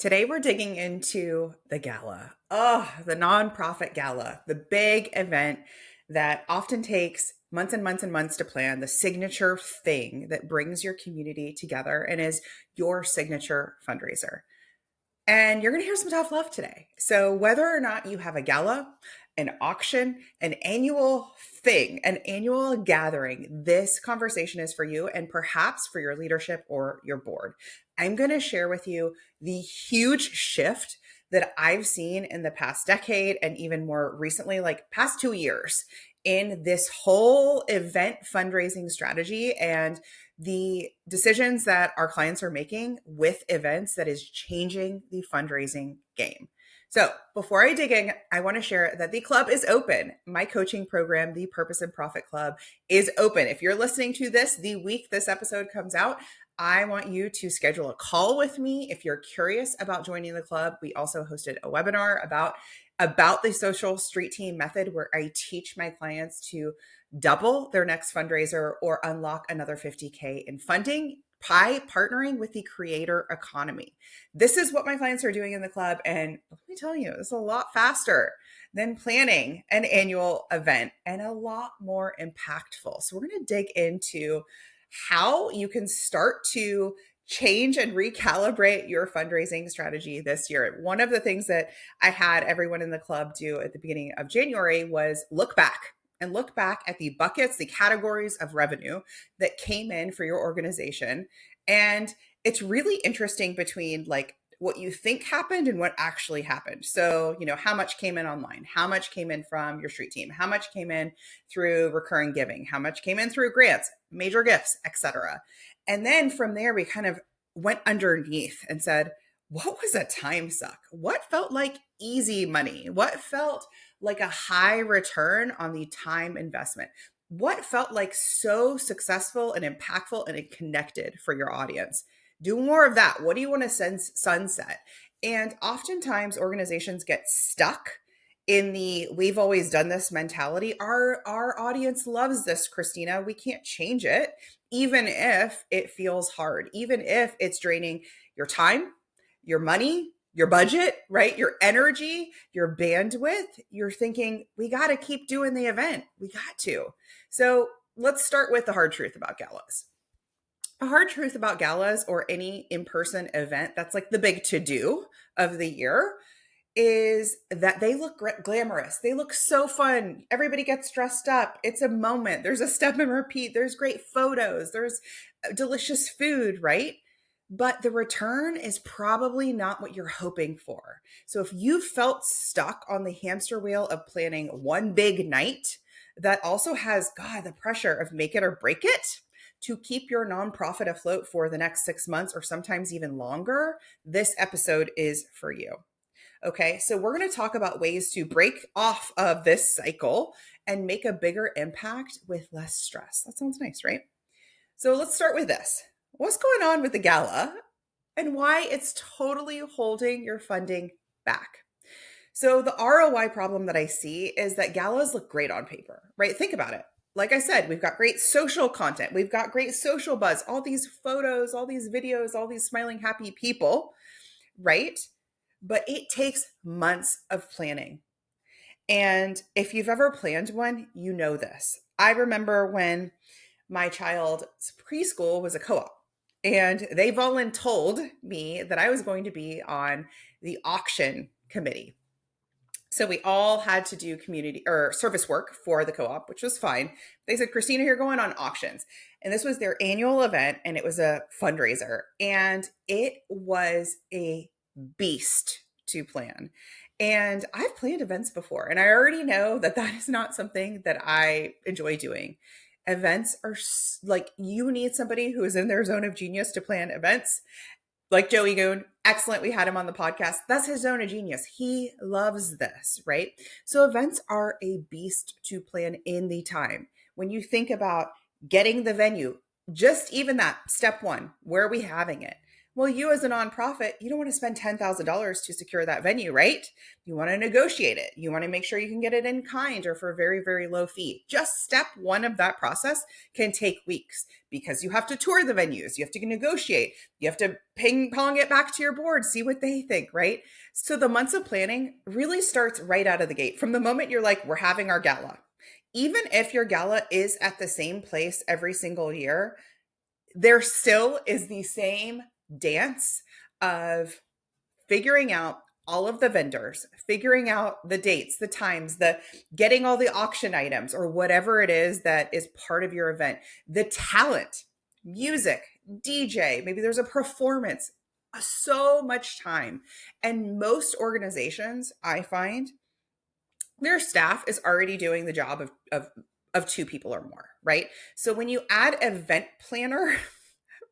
Today, we're digging into the gala. Oh, the nonprofit gala, the big event that often takes months and months and months to plan, the signature thing that brings your community together and is your signature fundraiser. And you're going to hear some tough love today. So, whether or not you have a gala, an auction, an annual thing, an annual gathering, this conversation is for you and perhaps for your leadership or your board. I'm going to share with you the huge shift that I've seen in the past decade and even more recently, like past 2 years, in this whole event fundraising strategy and the decisions that our clients are making with events that is changing the fundraising game. So before I dig in, I want to share that the club is open. My coaching program, the Purpose and Profit Club, is open. If you're listening to this the week this episode comes out, I want you to schedule a call with me if you're curious about joining the club. We also hosted a webinar about the social street team method where I teach my clients to double their next fundraiser or unlock another 50K in funding by partnering with the creator economy. This is what my clients are doing in the club. And let me tell you, it's a lot faster than planning an annual event and a lot more impactful. So we're going to dig into how you can start to change and recalibrate your fundraising strategy this year. One of the things that I had everyone in the club do at the beginning of January was look back at the buckets, the categories of revenue that came in for your organization. And it's really interesting between like what you think happened and what actually happened. So, how much came in online? How much came in from your street team? How much came in through recurring giving? How much came in through grants, major gifts, etc. And then from there, we kind of went underneath and said, what was a time suck? What felt like easy money? What felt like a high return on the time investment? What felt like so successful and impactful and connected for your audience? Do more of that. What do you want to sunset? And oftentimes organizations get stuck in the we've always done this mentality. Our audience loves this, Christina. We can't change it, even if it feels hard, even if it's draining your time, your money, your budget, right? Your energy, your bandwidth. You're thinking, we got to keep doing the event. We got to. So let's start with the hard truth about galas. A hard truth about galas or any in-person event that's like the big to-do of the year is that they look glamorous. They look so fun. Everybody gets dressed up. It's a moment. There's a step and repeat. There's great photos. There's delicious food, right? But the return is probably not what you're hoping for. So if you felt stuck on the hamster wheel of planning one big night that also has, God, the pressure of make it or break it to keep your nonprofit afloat for the next 6 months or sometimes even longer, this episode is for you. Okay, so we're going to talk about ways to break off of this cycle and make a bigger impact with less stress. That sounds nice, right? So let's start with this. What's going on with the gala and why it's totally holding your funding back? So the ROI problem that I see is that galas look great on paper, right? Think about it. Like I said, we've got great social content. We've got great social buzz, all these photos, all these videos, all these smiling, happy people, right? But it takes months of planning. And if you've ever planned one, you know this. I remember when my child's preschool was a co-op and they voluntold me that I was going to be on the auction committee. So we all had to do community or service work for the co-op, which was fine. They said, Christina, you're going on auctions. And this was their annual event and it was a fundraiser. And it was a beast to plan. And I've planned events before and I already know that that is not something that I enjoy doing. Events are like you need somebody who is in their zone of genius to plan events. Like Joey Goon, excellent. We had him on the podcast. That's his zone of genius. He loves this, right? So events are a beast to plan in the time. When you think about getting the venue, just even that step one, where are we having it? Well, you as a nonprofit, you don't want to spend $10,000 to secure that venue, right? You want to negotiate it. You want to make sure you can get it in kind or for a very, very low fee. Just step one of that process can take weeks because you have to tour the venues. You have to negotiate. You have to ping pong it back to your board, see what they think, right? So the months of planning really starts right out of the gate. From the moment you're like, we're having our gala. Even if your gala is at the same place every single year, there still is the same dance of figuring out all of the vendors, figuring out the dates, the times, the getting all the auction items or whatever it is that is part of your event, the talent, music, DJ, maybe there's a performance, so much time. And most organizations, I find, their staff is already doing the job of two people or more, right? So when you add event planner,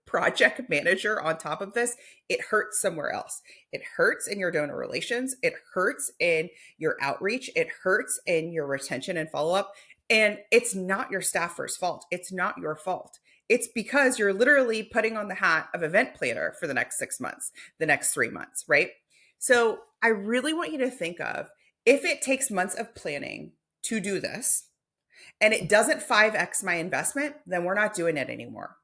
project manager on top of this, it hurts somewhere else. It hurts in your donor relations. It hurts in your outreach. It hurts in your retention and follow up. And it's not your staffer's fault. It's not your fault. It's because you're literally putting on the hat of event planner for the next 6 months, the next 3 months, right? So I really want you to think of, if it takes months of planning to do this and it doesn't 5x my investment, then we're not doing it anymore.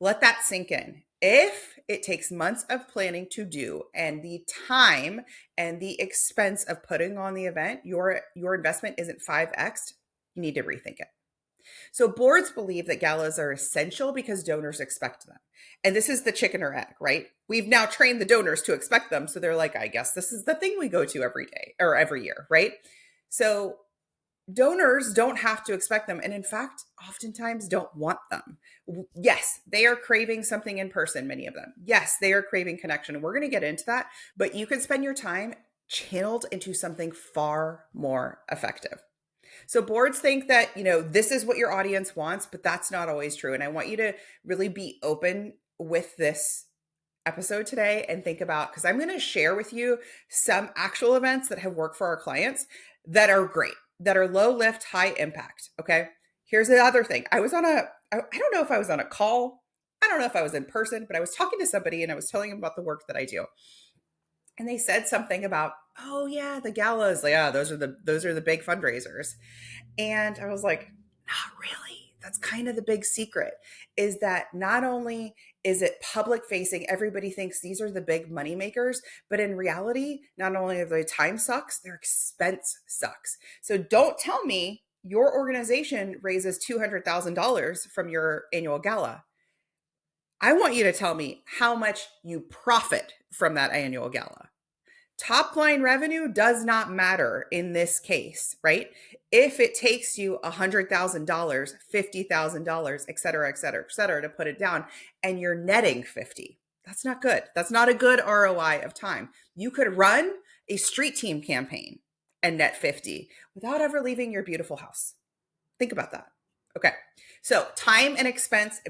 Let that sink in. If it takes months of planning to do and the time and the expense of putting on the event, your investment isn't 5x, you need to rethink it. So boards believe that galas are essential because donors expect them. And this is the chicken or egg, right? We've now trained the donors to expect them. So they're like, I guess this is the thing we go to every day or every year, right? So donors don't have to expect them. And in fact, oftentimes don't want them. Yes, they are craving something in person, many of them. Yes, they are craving connection. And we're going to get into that, but you can spend your time channeled into something far more effective. So boards think that, this is what your audience wants, but that's not always true. And I want you to really be open with this episode today and think about, because I'm going to share with you some actual events that have worked for our clients that are great, that are low lift, high impact. Okay. Here's the other thing. I don't know if I was on a call. I don't know if I was in person, but I was talking to somebody and I was telling them about the work that I do. And they said something about, oh yeah, the galas. Like, yeah, those are the big fundraisers. And I was like, not really. That's kind of the big secret, is that not only is it public facing, everybody thinks these are the big money makers, but in reality, not only are their time sucks, their expense sucks. So don't tell me your organization raises $200,000 from your annual gala. I want you to tell me how much you profit from that annual gala. Top line revenue does not matter in this case, right? If it takes you $100,000, $50,000, et cetera, et cetera, et cetera, to put it down, and you're netting 50, that's not good. That's not a good ROI of time. You could run a street team campaign and net 50 without ever leaving your beautiful house. Think about that. Okay. So time and expense,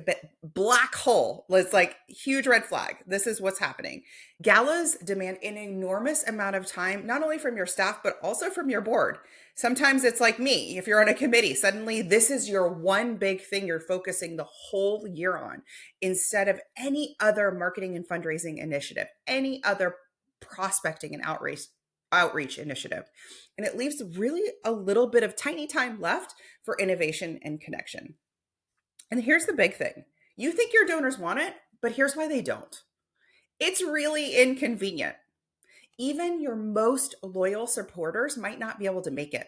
black hole. It's like huge red flag. This is what's happening. Galas demand an enormous amount of time, not only from your staff, but also from your board. Sometimes it's like me. If you're on a committee, suddenly this is your one big thing you're focusing the whole year on, instead of any other marketing and fundraising initiative, any other prospecting and outreach initiative. And it leaves really a little bit of tiny time left for innovation and connection. And here's the big thing. You think your donors want it, but here's why they don't. It's really inconvenient. Even your most loyal supporters might not be able to make it.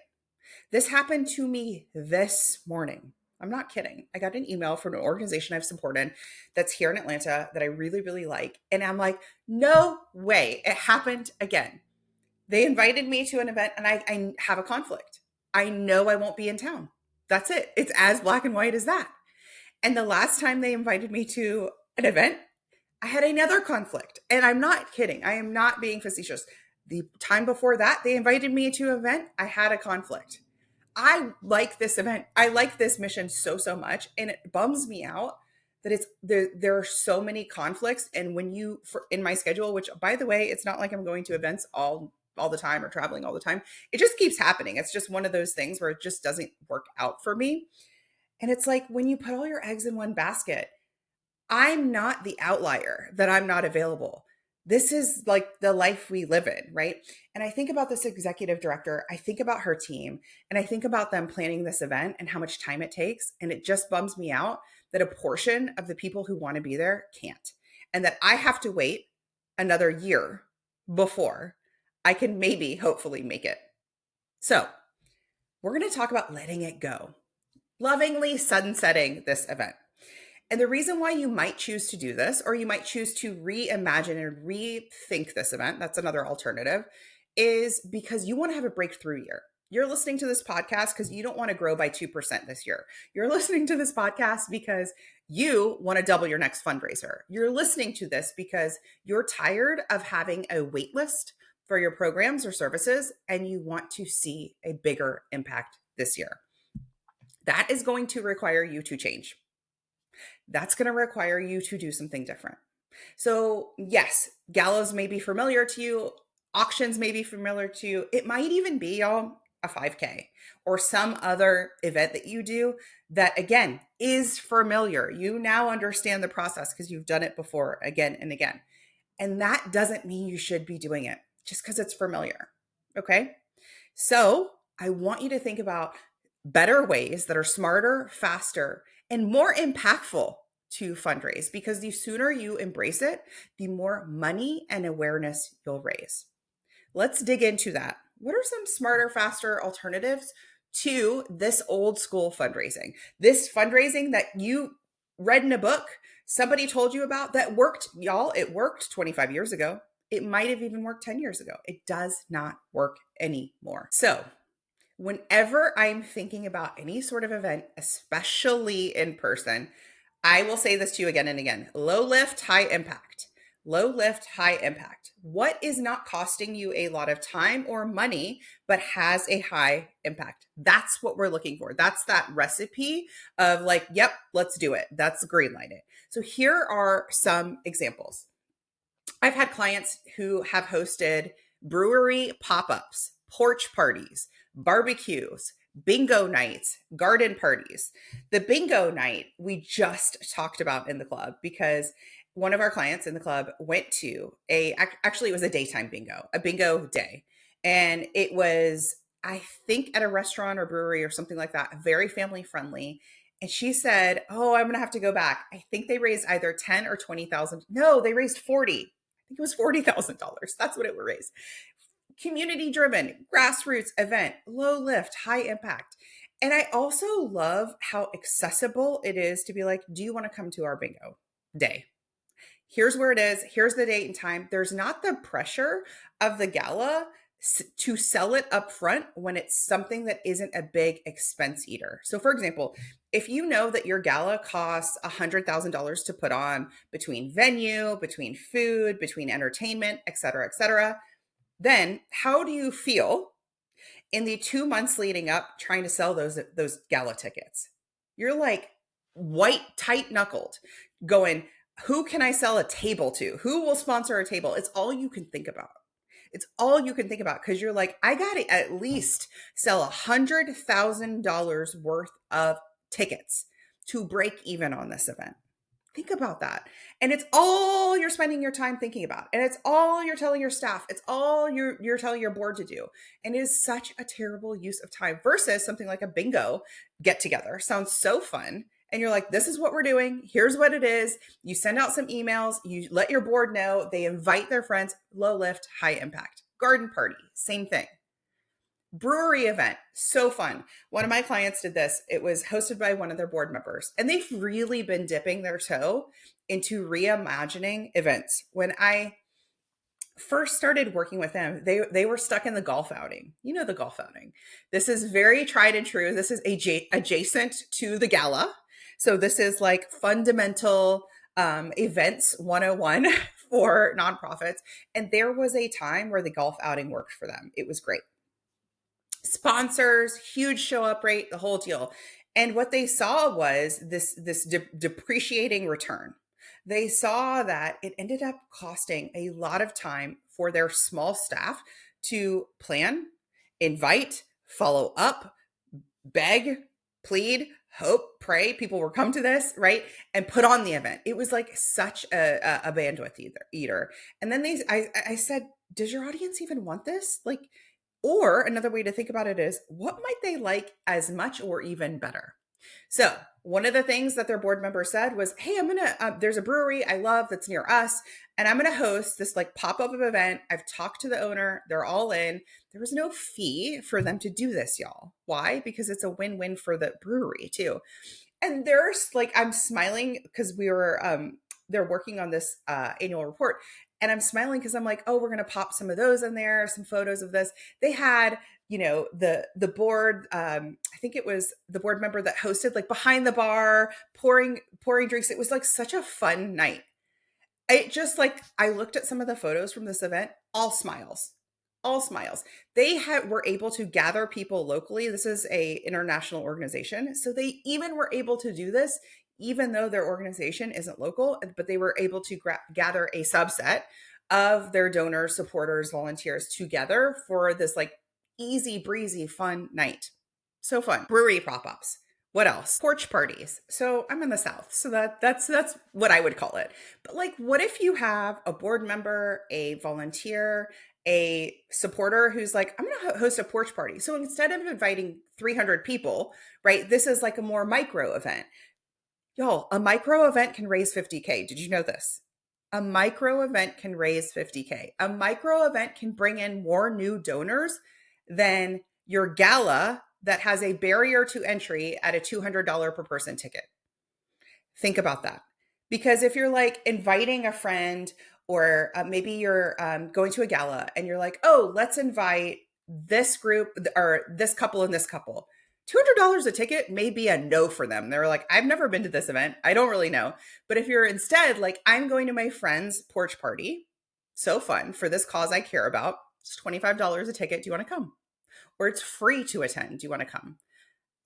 This happened to me this morning. I'm not kidding. I got an email from an organization I've supported that's here in Atlanta that I really, really like. And I'm like, no way. It happened again. They invited me to an event and I have a conflict. I know I won't be in town. That's it. It's as black and white as that. And the last time they invited me to an event, I had another conflict. And I'm not kidding. I am not being facetious. The time before that, they invited me to an event. I had a conflict. I like this event. I like this mission so, so much. And it bums me out that there are so many conflicts. And in my schedule, which by the way, it's not like I'm going to events all the time or traveling all the time. It just keeps happening. It's just one of those things where it just doesn't work out for me. And it's like when you put all your eggs in one basket, I'm not the outlier that I'm not available. This is like the life we live in, right? And I think about this executive director, I think about her team, and I think about them planning this event and how much time it takes. And it just bums me out that a portion of the people who want to be there can't, and that I have to wait another year before I can maybe, hopefully, make it. So, we're going to talk about letting it go, lovingly sunsetting this event. And the reason why you might choose to do this, or you might choose to reimagine and rethink this event, that's another alternative, is because you want to have a breakthrough year. You're listening to this podcast because you don't want to grow by 2% this year. You're listening to this podcast because you want to double your next fundraiser. You're listening to this because you're tired of having a wait list for your programs or services, and you want to see a bigger impact this year. That is going to require you to change. That's going to require you to do something different. So, yes, galas may be familiar to you, auctions may be familiar to you. It might even be, y'all, a 5K or some other event that you do that, again, is familiar. You now understand the process because you've done it before again and again. And that doesn't mean you should be doing it just because it's familiar. Okay. So, I want you to think about better ways that are smarter, faster, and more impactful to fundraise, because the sooner you embrace it, the more money and awareness you'll raise. Let's dig into that. What are some smarter, faster alternatives to this old school fundraising? This fundraising that you read in a book, somebody told you about that worked, y'all. It worked 25 years ago. It might have even worked 10 years ago. It does not work anymore. So, whenever I'm thinking about any sort of event, especially in person, I will say this to you again and again: low lift, high impact. Low lift, high impact. What is not costing you a lot of time or money, but has a high impact? That's what we're looking for. That's that recipe of like, yep, let's do it. That's green light it. So here are some examples. I've had clients who have hosted brewery pop-ups, porch parties, barbecues, bingo nights, garden parties. The bingo night we just talked about in the club because one of our clients in the club went to actually it was a daytime bingo, a bingo day. And it was, I think, at a restaurant or brewery or something like that, very family friendly. And she said, "Oh, I'm going to have to go back. I think they raised either 10 or 20,000. No, they raised 40. I think it was $40,000. That's what it would raise. Community driven, grassroots event, low lift, high impact." And I also love how accessible it is to be like, do you want to come to our bingo day? Here's where it is. Here's the date and time. There's not the pressure of the gala to sell it up front when it's something that isn't a big expense eater. So for example, if you know that your gala costs $100,000 to put on, between venue, between food, between entertainment, et cetera, then how do you feel in the 2 months leading up trying to sell those gala tickets? You're like white, tight knuckled going, who can I sell a table to? Who will sponsor a table? It's all you can think about. It's all you can think about because you're like, I got to at least sell $100,000 worth of tickets to break even on this event. Think about that. And it's all you're spending your time thinking about. And it's all you're telling your staff. It's all you're telling your board to do. And it is such a terrible use of time versus something like a bingo get together. Sounds so fun. And you're like, this is what we're doing. Here's what it is. You send out some emails. You let your board know. They invite their friends. Low lift, high impact. Garden party, same thing. Brewery event, so fun. One of my clients did this. It was hosted by one of their board members, and they've really been dipping their toe into reimagining events. When I first started working with them, they were stuck in the golf outing. You know, the golf outing. This is very tried and true. This is adjacent to the gala. So this is like fundamental events 101 for nonprofits. And there was a time where the golf outing worked for them. It was great. Sponsors, huge show up rate, the whole deal. And what they saw was this depreciating return. They saw that it ended up costing a lot of time for their small staff to plan, invite, follow up, beg, plead, hope, pray people will come to this, right? And put on the event. It was like such a bandwidth eater. And then I said, does your audience even want this? Like, or another way to think about it is, what might they like as much or even better? So one of the things that their board member said was, hey, there's a brewery I love that's near us, and I'm going to host this like pop-up event. I've talked to the owner. They're all in. There was no fee for them to do this, y'all. Why? Because it's a win-win for the brewery too. And there's like, I'm smiling because they're working on this annual report. And I'm smiling because I'm like, oh, we're going to pop some of those in there, some photos of this. They had, the board, I think it was the board member that hosted, like behind the bar, pouring drinks. It was like such a fun night. It just like, I looked at some of the photos from this event, all smiles, all smiles. Were able to gather people locally. This is a international organization. So they even were able to do this, even though their organization isn't local, but they were able to gather a subset of their donors, supporters, volunteers together for this like easy breezy, fun night. So fun. Brewery pop-ups. What else? Porch parties. So I'm in the South, so that's what I would call it. But like, what if you have a board member, a volunteer, a supporter who's like, I'm going to host a porch party. So instead of inviting 300 people, right, this is like a more micro event. Y'all, a micro event can raise 50K. Did you know this? A micro event can raise 50K. A micro event can bring in more new donors than your gala that has a barrier to entry at a $200 per person ticket. Think about that. Because if you're like inviting a friend, or maybe you're going to a gala and you're like, oh, let's invite this group or this couple and this couple. $200 a ticket may be a no for them. They're like, I've never been to this event. I don't really know. But if you're instead like, I'm going to my friend's porch party, so fun for this cause I care about. It's $25 a ticket. Do you want to come? Or it's free to attend. Do you want to come?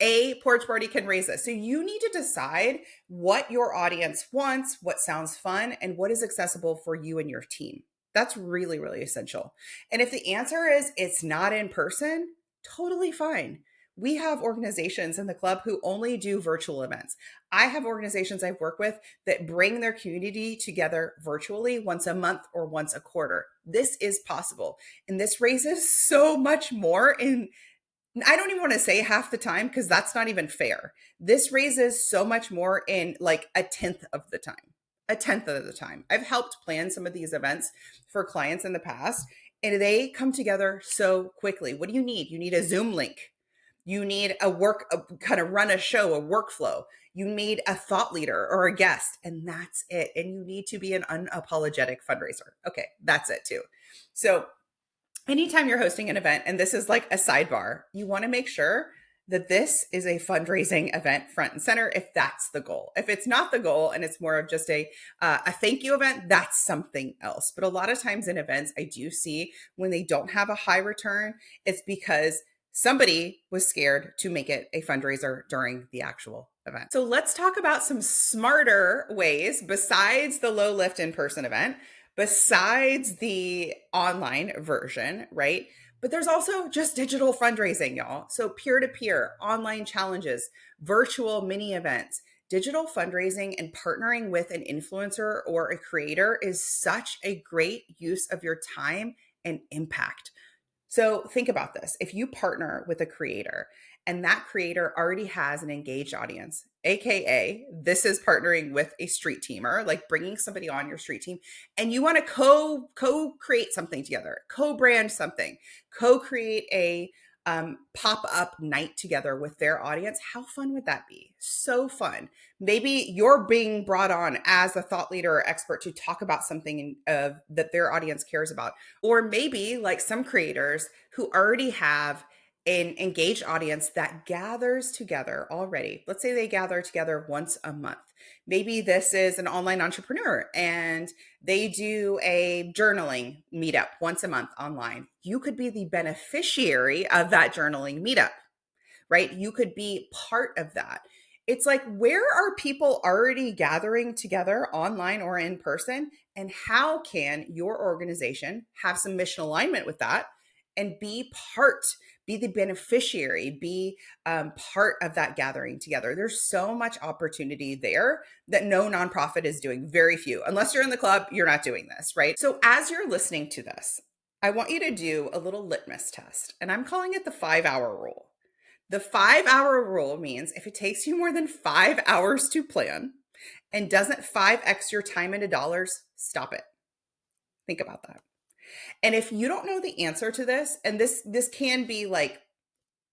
A porch party can raise this. So you need to decide what your audience wants, what sounds fun, and what is accessible for you and your team. That's really, really essential. And if the answer is it's not in person, totally fine. We have organizations in the club who only do virtual events. I have organizations I've worked with that bring their community together virtually once a month or once a quarter. This is possible. And this raises so much more in, I don't even want to say half the time because that's not even fair. This raises so much more in like a tenth of the time. A tenth of the time. I've helped plan some of these events for clients in the past, and they come together so quickly. What do you need? You need a Zoom link. You need kind of run a show, a workflow. You need a thought leader or a guest, and that's it. And you need to be an unapologetic fundraiser. Okay, that's it too. So anytime you're hosting an event, and this is like a sidebar, you want to make sure that this is a fundraising event front and center if that's the goal. If it's not the goal and it's more of just a thank you event, that's something else. But a lot of times in events, I do see when they don't have a high return, it's because somebody was scared to make it a fundraiser during the actual event. So let's talk about some smarter ways besides the low lift in-person event, besides the online version, right? But there's also just digital fundraising, y'all. So peer-to-peer, online challenges, virtual mini events, digital fundraising, and partnering with an influencer or a creator is such a great use of your time and impact. So think about this. If you partner with a creator and that creator already has an engaged audience, AKA this is partnering with a street teamer, like bringing somebody on your street team, and you want to co-create something together, co-brand something, co-create a pop-up night together with their audience. How fun would that be? So fun. Maybe you're being brought on as a thought leader or expert to talk about something that their audience cares about. Or maybe like some creators who already have an engaged audience that gathers together already. Let's say they gather together once a month. Maybe this is an online entrepreneur and they do a journaling meetup once a month online. You could be the beneficiary of that journaling meetup, right? You could be part of that. It's like, where are people already gathering together online or in person? And how can your organization have some mission alignment with that and be the beneficiary, be part of that gathering together. There's so much opportunity there that no nonprofit is doing, very few. Unless you're in the club, you're not doing this, right? So as you're listening to this, I want you to do a little litmus test, and I'm calling it the 5-hour rule. The 5-hour rule means if it takes you more than 5 hours to plan and doesn't 5x your time into dollars, stop it. Think about that. And if you don't know the answer to this, and this can be like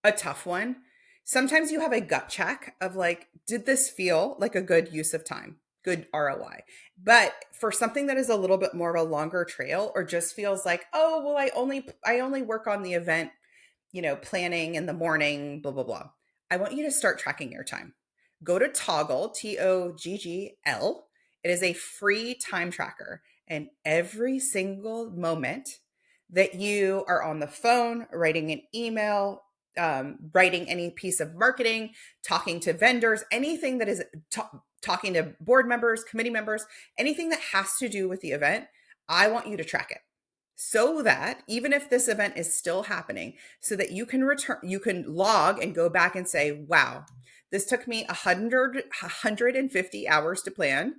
a tough one, sometimes you have a gut check of like, did this feel like a good use of time, good ROI? But for something that is a little bit more of a longer trail, or just feels like, oh, well, I only work on the event, planning in the morning, blah, blah, blah. I want you to start tracking your time. Go to Toggle, Toggl. It is a free time tracker. And every single moment that you are on the phone, writing an email, writing any piece of marketing, talking to vendors, anything that is talking to board members, committee members, anything that has to do with the event, I want you to track it. So that even if this event is still happening, so that you can log and go back and say, wow, this took me 150 hours to plan.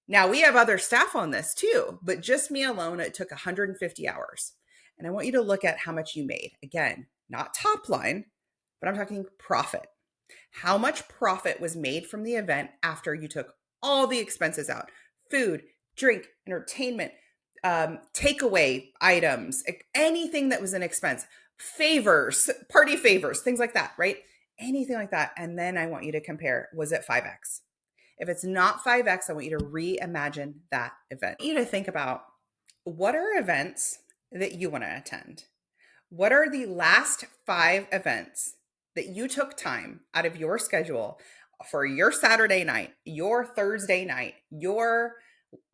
Now we have other staff on this too, but just me alone, it took 150 hours. And I want you to look at how much you made. Again, not top line, but I'm talking profit. How much profit was made from the event after you took all the expenses out? Food, drink, entertainment, takeaway items, anything that was an expense, favors, party favors, things like that, right? Anything like that. And then I want you to compare, was it 5x? If it's not 5x, I want you to reimagine that event. I want you to think about, what are events that you want to attend? What are the last 5 events that you took time out of your schedule for your Saturday night, your Thursday night, your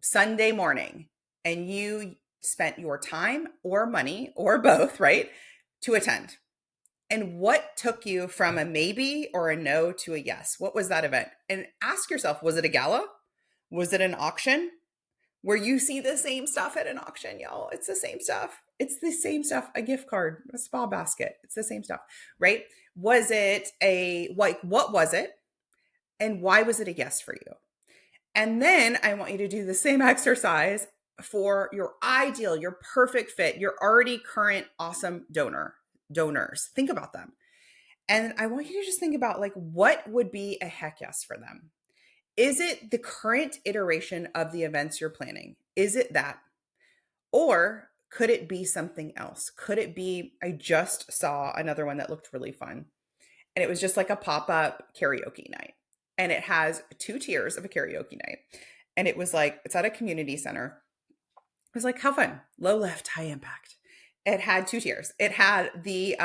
Sunday morning, and you spent your time or money or both, right, to attend? And what took you from a maybe or a no to a yes? What was that event? And ask yourself, was it a gala? Was it an auction? Where you see the same stuff at an auction, y'all? It's the same stuff. It's the same stuff. A gift card, a spa basket. It's the same stuff, right? Was it what was it? And why was it a yes for you? And then I want you to do the same exercise for your ideal, your perfect fit, your already current awesome donors. Think about them. And I want you to just think about, like, what would be a heck yes for them? Is it the current iteration of the events you're planning? Is it that? Or could it be something else? Could it be, I just saw another one that looked really fun, and it was just like a pop-up karaoke night. And it has 2 tiers of a karaoke night. And it was like, it's at a community center. It was like, how fun, low lift, high impact. It had 2 tiers. It had the,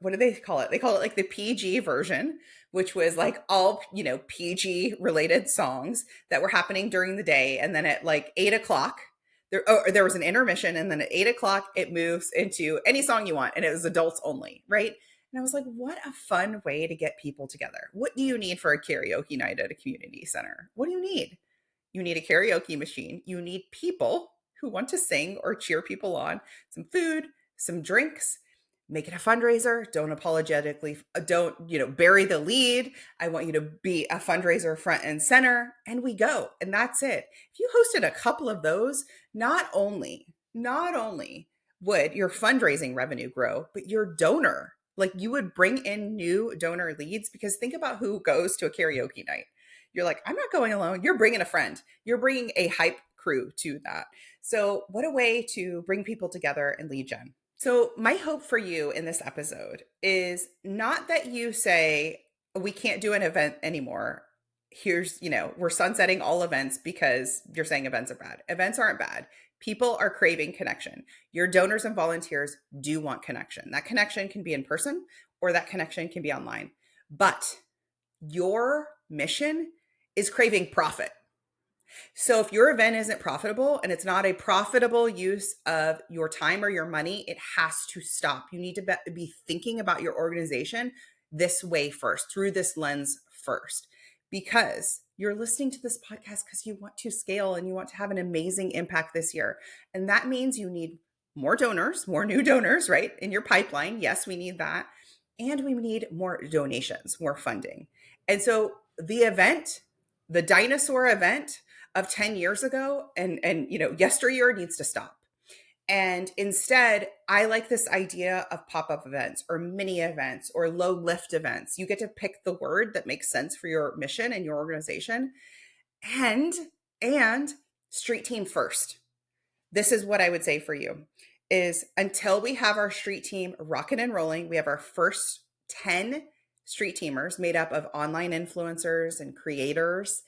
what do they call it? They call it like the PG version, which was like all, PG related songs that were happening during the day. And then at like 8 o'clock, there was an intermission. And then at 8 o'clock, it moves into any song you want. And it was adults only, right? And I was like, what a fun way to get people together. What do you need for a karaoke night at a community center? What do you need? You need a karaoke machine. You need people who want to sing or cheer people on, some food, some drinks. Make it a fundraiser. Don't bury the lead. I want you to be a fundraiser front and center, and we go. And that's it. If you hosted a couple of those, not only would your fundraising revenue grow, but your donor, like, you would bring in new donor leads. Because think about who goes to a karaoke night. You're like, I'm not going alone. You're bringing a friend. You're bringing a hype crew to that. So what a way to bring people together and lead gen. So my hope for you in this episode is not that you say, we can't do an event anymore. Here's, we're sunsetting all events because you're saying events are bad. Events aren't bad. People are craving connection. Your donors and volunteers do want connection. That connection can be in person, or that connection can be online. But your mission is craving profit. So if your event isn't profitable, and it's not a profitable use of your time or your money, it has to stop. You need to be thinking about your organization this way first, through this lens first, because you're listening to this podcast because you want to scale and you want to have an amazing impact this year. And that means you need more donors, more new donors, right? In your pipeline. Yes, we need that. And we need more donations, more funding. And so the event, the dinosaur event of 10 years ago and yesteryear needs to stop. And instead, I like this idea of pop-up events or mini events or low lift events. You get to pick the word that makes sense for your mission and your organization. And and street team first. This is what I would say for you is until we have our street team rocking and rolling, we have our first 10 street teamers made up of online influencers and creators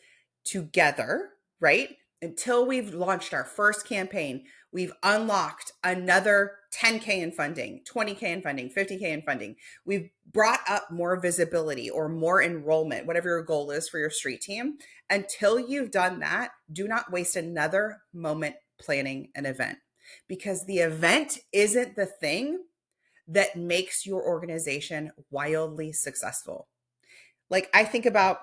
together, right? Until we've launched our first campaign, we've unlocked another 10K in funding, 20K in funding, 50K in funding. We've brought up more visibility or more enrollment, whatever your goal is for your street team. Until you've done that, do not waste another moment planning an event, because the event isn't the thing that makes your organization wildly successful. Like I think about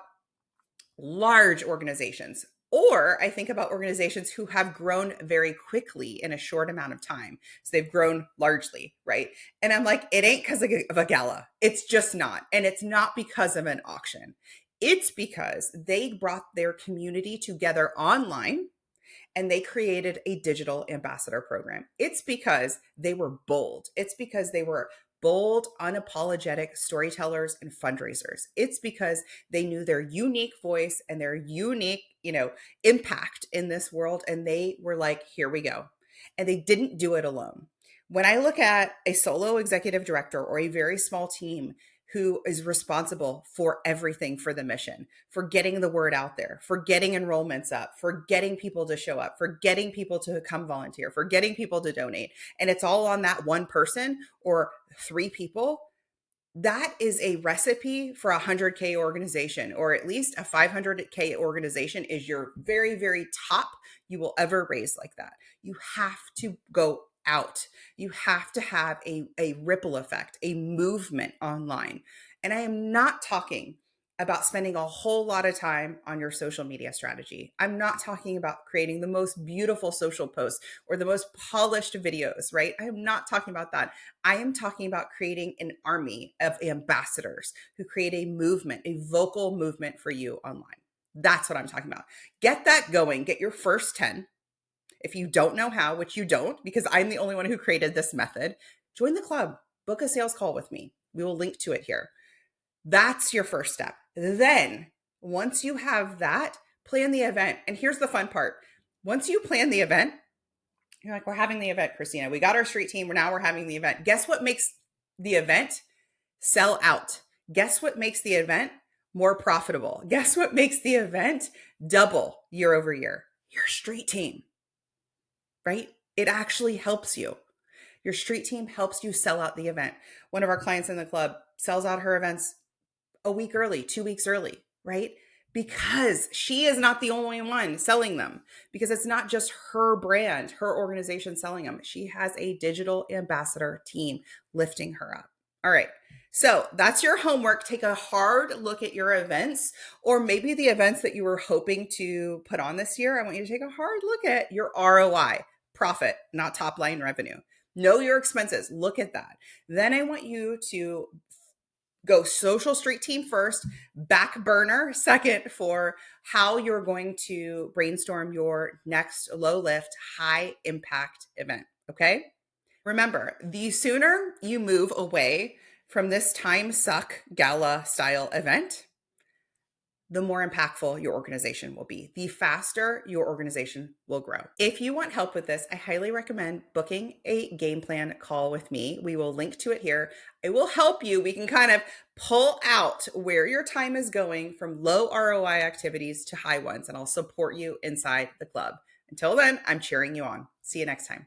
large organizations, or I think about organizations who have grown very quickly in a short amount of time. So they've grown largely, right? And I'm like, it ain't because of a gala. It's just not. And it's not because of an auction. It's because they brought their community together online and they created a digital ambassador program. It's because they were bold. It's because they were bold, unapologetic storytellers and fundraisers. It's because they knew their unique voice and their unique, impact in this world. And they were like, here we go. And they didn't do it alone. When I look at a solo executive director or a very small team who is responsible for everything for the mission, for getting the word out there, for getting enrollments up, for getting people to show up, for getting people to come volunteer, for getting people to donate. And it's all on that one person or 3 people. That is a recipe for a 100K organization, or at least a 500K organization is your very, very top you will ever raise like that. You have to go out. You have to have a ripple effect, a movement online. And I am not talking about spending a whole lot of time on your social media strategy. I'm not talking about creating the most beautiful social posts or the most polished videos, right? I am not talking about that. I am talking about creating an army of ambassadors who create a movement, a vocal movement for you online. That's what I'm talking about. Get that going. Get your first 10. If you don't know how, which you don't, because I'm the only one who created this method, join the club. Book a sales call with me. We will link to it here. That's your first step. Then, once you have that, plan the event. And here's the fun part. Once you plan the event, you're like, we're having the event, Christina. We got our street team. Now we're having the event. Guess what makes the event sell out? Guess what makes the event more profitable? Guess what makes the event double year over year? Your street team, right? It actually helps you. Your street team helps you sell out the event. One of our clients in the club sells out her events a week early, 2 weeks early, right? Because she is not the only one selling them, because it's not just her brand, her organization selling them. She has a digital ambassador team lifting her up. All right. So that's your homework. Take a hard look at your events, or maybe the events that you were hoping to put on this year. I want you to take a hard look at your ROI, profit, not top line revenue. Know your expenses. Look at that. Then I want you to go social street team first, back burner second for how you're going to brainstorm your next low lift, high impact event. Okay. Remember, the sooner you move away from this time suck gala style event, the more impactful your organization will be, the faster your organization will grow. If you want help with this, I highly recommend booking a game plan call with me. We will link to it here. It will help you. We can kind of pull out where your time is going from low ROI activities to high ones, and I'll support you inside the club. Until then, I'm cheering you on. See you next time.